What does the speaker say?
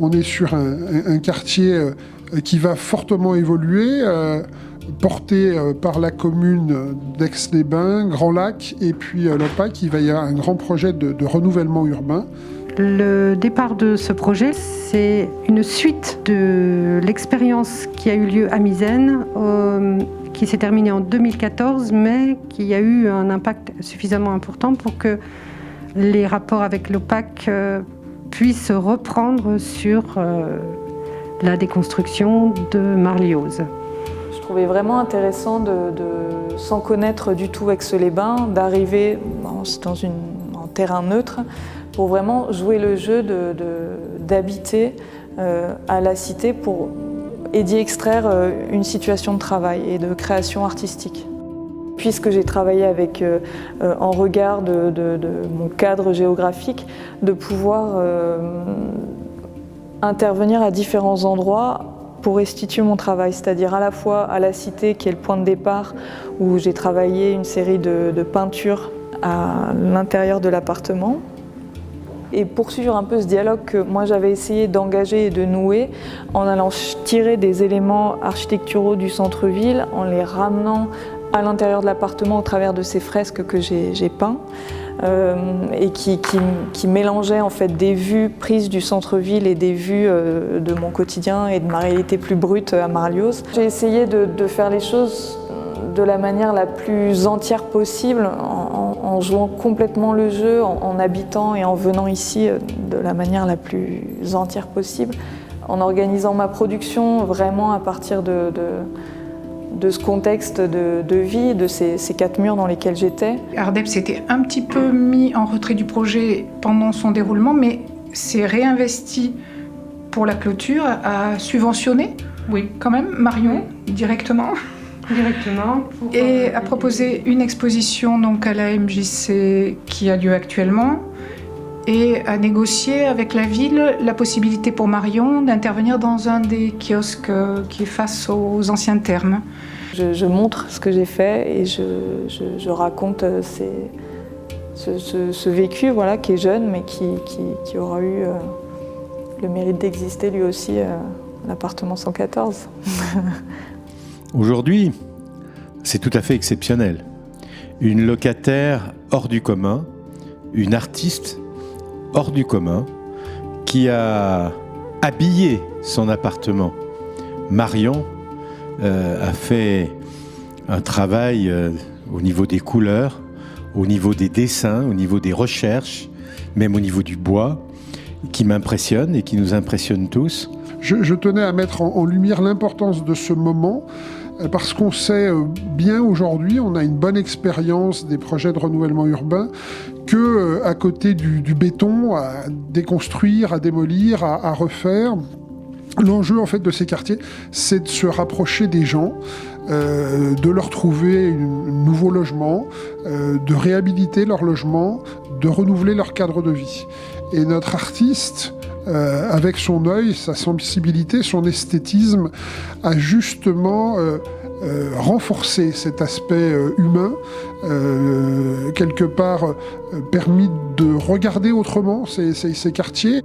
On est sur un quartier qui va fortement évoluer, porté par la commune d'Aix-les-Bains, Grand Lac et puis l'OPAC. Il va y avoir un grand projet de renouvellement urbain. Le départ de ce projet, c'est une suite de l'expérience qui a eu lieu à Misène, qui s'est terminée en 2014, mais qui a eu un impact suffisamment important pour que les rapports avec l'OPAC puissent reprendre sur la déconstruction de Marlioz. Je trouvais vraiment intéressant sans connaître du tout Aix-les-Bains, d'arriver en terrain neutre pour vraiment jouer le jeu d'habiter à la cité et d'y extraire une situation de travail et de création artistique. Puisque j'ai travaillé avec, en regard de mon cadre géographique, de pouvoir intervenir à différents endroits pour restituer mon travail, c'est-à-dire à la fois à la cité qui est le point de départ où j'ai travaillé une série de peintures à l'intérieur de l'appartement et poursuivre un peu ce dialogue que moi j'avais essayé d'engager et de nouer en allant tirer des éléments architecturaux du centre-ville, en les ramenant à l'intérieur de l'appartement au travers de ces fresques que j'ai peints et qui mélangeaient en fait des vues prises du centre-ville et des vues de mon quotidien et de ma réalité plus brute à Marlioz. J'ai essayé de faire les choses de la manière la plus entière possible, en jouant complètement le jeu, en habitant et en venant ici de la manière la plus entière possible, en organisant ma production vraiment à partir de ce contexte de vie, de ces quatre murs dans lesquels j'étais. Ardeb s'était un petit peu mis en retrait du projet pendant son déroulement, mais s'est réinvesti pour la clôture, a subventionné, oui, quand même, Marion, directement. Et a proposé une exposition donc, à la MJC qui a lieu actuellement et a négocié avec la ville la possibilité pour Marion d'intervenir dans un des kiosques qui est face aux anciens thermes. Je montre ce que j'ai fait et je raconte ce vécu voilà, qui est jeune mais qui aura eu le mérite d'exister lui aussi, l'appartement 114. Aujourd'hui, c'est tout à fait exceptionnel. Une locataire hors du commun, une artiste hors du commun, qui a habillé son appartement. Marion a fait un travail au niveau des couleurs, au niveau des dessins, au niveau des recherches, même au niveau du bois, qui m'impressionne et qui nous impressionne tous. Je tenais à mettre en lumière l'importance de ce moment parce qu'on sait bien aujourd'hui, on a une bonne expérience des projets de renouvellement urbain, que à côté du béton, à déconstruire, à démolir, à refaire, l'enjeu en fait de ces quartiers, c'est de se rapprocher des gens, de leur trouver un nouveau logement, de réhabiliter leur logement, de renouveler leur cadre de vie. Et notre artiste, avec son œil, sa sensibilité, son esthétisme, a justement renforcé cet aspect humain, quelque part permis de regarder autrement ces quartiers.